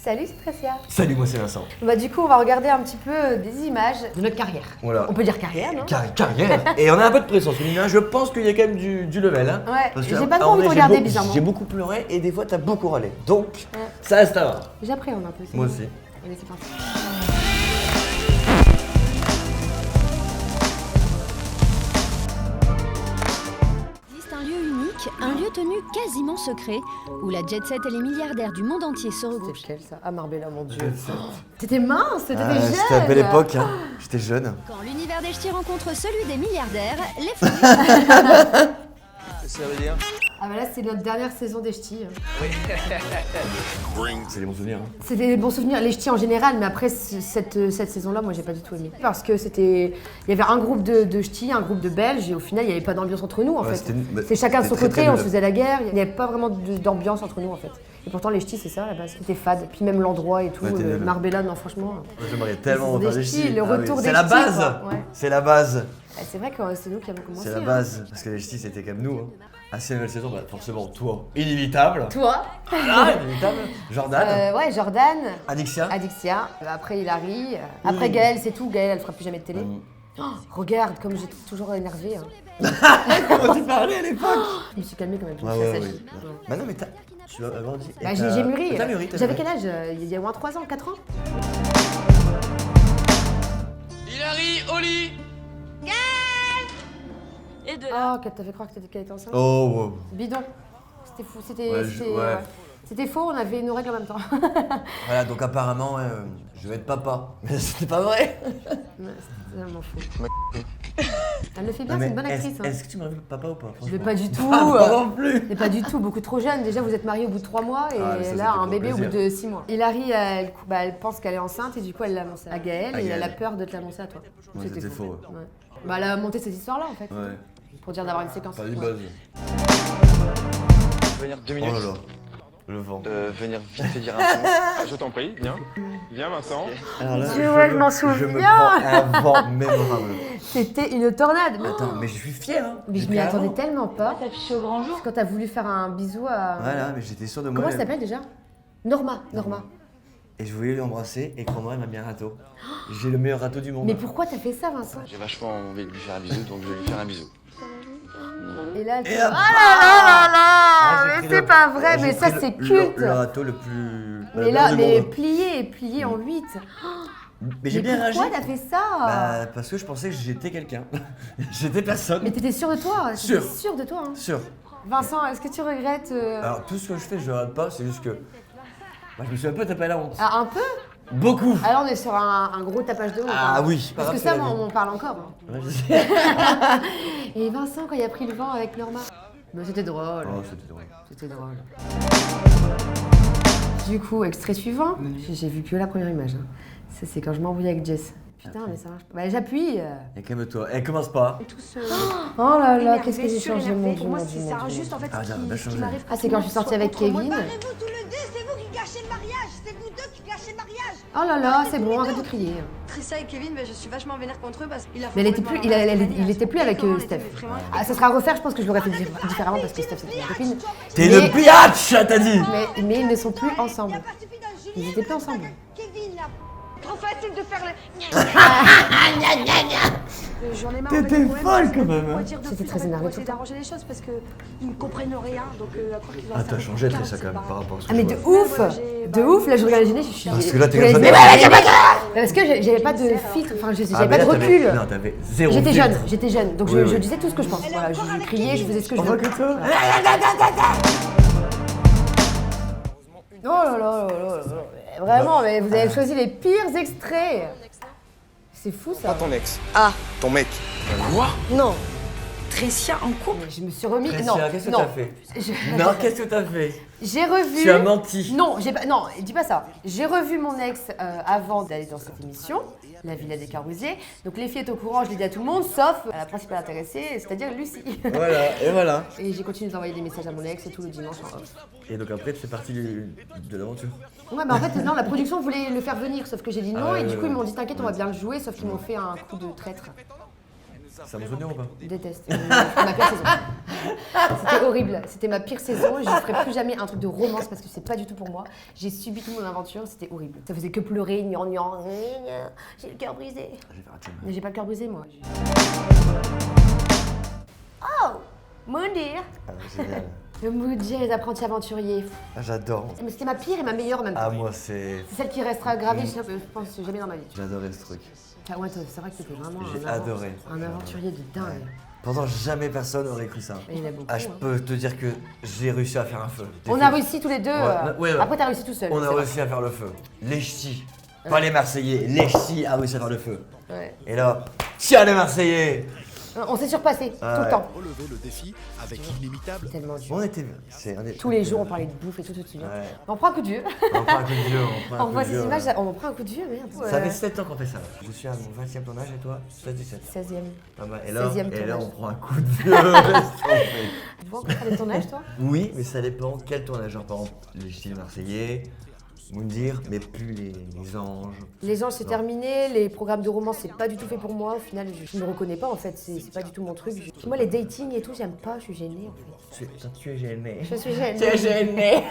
Salut, c'est Tracia. Salut, moi c'est Vincent. Bah du coup, on va regarder un petit peu des images de notre carrière. Voilà. On peut dire carrière, non? Carrière. Et on a un peu de présence féminin. Je pense qu'il y a quand même du level. Hein, Ouais, parce que j'ai pas trop envie de regarder bizarrement. J'ai beaucoup pleuré et des fois t'as beaucoup râlé. Donc, ça reste à voir. J'appréhende un peu. Moi bon. aussi. Allez, c'est parti. Un lieu unique, un lieu tenu quasiment secret, où la jet set et les milliardaires du monde entier se regroupent. C'est lequel ça? Ah, Marbella, mon dieu. T'étais mince, t'étais jeune. C'était à belle époque, hein. J'étais jeune. Quand l'univers des ch'tis rencontre celui des milliardaires, les fous. Ça veut dire? Ah bah là, c'est notre dernière saison des ch'tis. C'est des bons souvenirs. Hein. C'était des bons souvenirs, les ch'tis en général, mais après cette saison-là, moi j'ai pas du tout aimé. Parce que il y avait un groupe de ch'tis, un groupe de Belges, et au final, il n'y avait pas d'ambiance entre nous en fait. C'est chacun de son côté, on se faisait la guerre, il n'y avait pas vraiment d'ambiance entre nous en fait. Et pourtant, les ch'tis, c'est ça à la base. C'était fade. Puis même l'endroit et tout, Marbella, non, franchement. Moi, j'aimerais tellement refaire des ch'tis. Le retour des ch'tis. C'est la base. C'est la base. C'est vrai que c'est nous qui avons commencé. C'est la base. Parce que les ch'tis, c'était comme nous. Hein. À cette nouvelle saison, bah, forcément, toi, inévitable. Toi. Ah, inévitable. Jordan. Ouais, Jordan. Adixia. Après Hilary. Après Gaëlle, c'est tout. Gaëlle, elle fera plus jamais de télé. Oh, regarde, comme j'étais toujours énervée. Hein. Comment tu parlais à l'époque? Je me suis calmée quand même. Bah non, mais tu as grandi. Bah, j'ai mûri. T'as mûri. J'avais quel âge? Il y a au moins 3 ans, 4 ans. Hilary, Oli. Et de là. Oh, qu'elle t'a fait croire qu'elle était enceinte. Oh, wow. Bidon. C'était fou. Ouais. C'était faux, on avait nos règles en même temps. Voilà, donc apparemment, je vais être papa. Mais c'était pas vrai. C'est tellement faux. Elle le fait bien, c'est une bonne actrice. Est-ce que tu m'as vu papa ou pas? Je vais pas du tout. Pas non plus. Mais pas du tout, beaucoup trop jeune. Déjà, vous êtes mariés au bout de 3 mois et ça, là, c'était un bébé pour au bout plaisir. de 6 mois. Hilary, elle pense qu'elle est enceinte et du coup, elle l'annonce à Gaëlle et elle a peur de te l'annoncer à toi. Ouais, c'était faux. Ouais. Bah, elle a monté cette histoire-là en fait. Ouais. Pour dire d'avoir une séquence. Pas du Ouais. buzz. Venir 2 Oh minutes. là là. Le vent. Venir vite te dire un mot. Je t'en prie, viens. Viens Vincent. Alors là, Je m'en Je me souviens. prends un vent mémorable. C'était une tornade. Attends, mais je suis fier. Hein. Mais je m'y attendais tellement pas. Affiché au grand jour. Quand t'as voulu faire un bisou à. Voilà, mais j'étais sûr de moi. Comment elle s'appelle déjà? Norma. Et je voulais lui embrasser et crois-moi, elle m'a mis un râteau. J'ai le meilleur râteau du monde. Mais pourquoi t'as fait ça, Vincent? J'ai vachement envie de lui faire un bisou, donc je vais lui faire un bisou. Et là, elle fait, Et hop. oh là Ah, j'ai là, pris mais c'est le- pas vrai, j'ai mais ça pris c'est le culte. râteau le plus. Mais le là, meilleur du mais monde. plié en 8. Mais j'ai bien réagi. Pourquoi t'as fait ça? Bah, parce que je pensais que j'étais quelqu'un. J'étais personne. Mais t'étais sûr de toi? Sûr. T'étais sûr de toi, hein. Sûr. Vincent, est-ce que tu regrettes Alors, tout ce que je fais, je ne rate pas, c'est juste que. Bah, je me suis un peu tapé à la honte. un peu? Beaucoup. Alors on est sur un gros tapage de honte. Ah hein. oui, Parce pas que grave, ça, tu l'as on parle encore. Hein. Ouais, je sais. Et Vincent, quand il a pris le vent avec Norma. Mais c'était drôle. Oh, c'était drôle. C'était drôle. Du coup, extrait suivant. J'ai vu que la première image. Hein. Ça, c'est quand je m'embrouillais avec Jess. Putain, mais ça marche pas. Bah, j'appuie. Et calme-toi. Elle commence pas. Oh là là, énervé, qu'est-ce que j'ai changé, mon surénervé. Dieu, Pour moi, mon c'est Dieu, ça mon Dieu. juste en fait Ah, ce regarde, elle a qui changé. m'arrive. Ah, c'est quand je suis sortie avec Kevin. Barrez-vous tous les deux, c'est vous qui gâchez le mariage. C'est vous deux qui gâchez le mariage. Oh là là, c'est bon, arrête de crier. Trissa et Kevin, je suis vachement vénère contre eux parce qu'il a Mais il était plus avec Steph. Ah, ça sera à refaire, je pense que je l'aurais fait différemment parce que Steph c'était ma copine. T'es une biatch, t'as dit. Mais ils ne sont plus ensemble. Il a pas suffi d'un jury. Ils étaient plus ensemble. Kevin, là. Trop facile de faire le. J'en ai marre. T'étais folle, quand même, hein. J'étais très énervée tout Essayer le temps. d'arranger les choses parce qu'ils ne comprennent rien. Donc, à croire qu'ils vont Ah, faire t'as un changé, truc Tressa, quand même, c'est par rapport à ce que Ah mais je de vois. ouf! De ouf, là je regarde les gênés, je suis... Parce que là, t'es je comme les- ça. Parce que j'avais pas de filtre, enfin j'avais Ah, pas mais de là, recul. Non, t'avais zéro. J'étais filtre. jeune, donc Oui, je oui. disais tout ce que je pense. Voilà, je criais, je faisais ce que je On voit voulais. que ça. Oh là là là là là. Vraiment, mais vous avez choisi les pires extraits. C'est fou ça. Pas ton ex. Ah. Ton mec. Non. Tressia en couple. Mais je me suis remis. Tressia, Non, qu'est-ce que non. t'as fait? Je- Non, qu'est-ce que t'as fait? J'ai revu. Tu as menti. Non, j'ai pas. Non, dis pas ça. J'ai revu mon ex avant d'aller dans cette émission, La Villa des Carousiers. Donc les filles étaient au courant, je l'ai dit à tout le monde, sauf à la principale intéressée, c'est-à-dire Lucie. Voilà, et voilà. Et j'ai continué d'envoyer des messages à mon ex et tout le dimanche en off. Et donc après, tu fais partie de l'aventure. Ouais, mais en fait, non, la production voulait le faire venir, sauf que j'ai dit non, Ah ouais, et du ouais, coup, ils ouais. m'ont dit t'inquiète, on va bien le jouer, sauf qu'ils m'ont fait un coup de traître. Ça me souvenir ou pas? Je déteste. C'était ma pire saison. C'était horrible. C'était ma pire saison. Je ne ferai plus jamais un truc de romance parce que c'est pas du tout pour moi. J'ai subi toute mon aventure. C'était horrible. Ça faisait que pleurer, gnangnan. J'ai le cœur brisé. Mais j'ai pas le cœur brisé, moi. Oh, Moundir. Ah, génial. Le Moundir, les apprentis aventuriers. Ah, j'adore. Mais c'était ma pire et ma meilleure en même temps. Ah, moi, c'est. C'est celle qui restera gravée, je pense, jamais dans ma vie. J'adorais ce truc. Ah ouais, c'est vrai que c'était vraiment J'ai adoré. un aventurier de dingue. Ouais. Pourtant, jamais personne n'aurait cru ça. Il y en a beaucoup. Ah, je peux te dire que j'ai réussi à faire un feu. On a réussi tous les deux. Ouais. Après, t'as réussi tout seul. On a réussi à faire le feu. Les ch'tis. Pas les Marseillais. Les ch'tis a réussi à faire le feu. Ouais. Et là, tiens les Marseillais. On s'est surpassé tout le temps. Relever le défi avec inimitable. Tellement dur. On était. Tous les jours, on parlait de bouffe et tout, tu Ouais. On prend un coup de vieux. On prend un coup de vieux. On voit ces images, on prend un coup de vieux, merde. Ça fait 7 ans qu'on fait ça. Je suis à mon 20e tournage et toi, 17. 16e. Pas mal. Et là, 16e et là, tournage. on prend un coup de vieux. Laisse tomber. Tu vois encore faire des tournages, toi? Oui, mais ça dépend quel tournage. Genre, par exemple, les styles marseillais, Moundir, mais plus les anges. Les anges, c'est Non. terminé. Les programmes de romance, c'est pas du tout fait pour moi. Au final, je me reconnais pas, en fait. C'est pas du tout mon truc. Moi, les dating et tout, j'aime pas. Je suis gênée, en fait. Tu es gêné. Je suis gênée. Tu es gêné.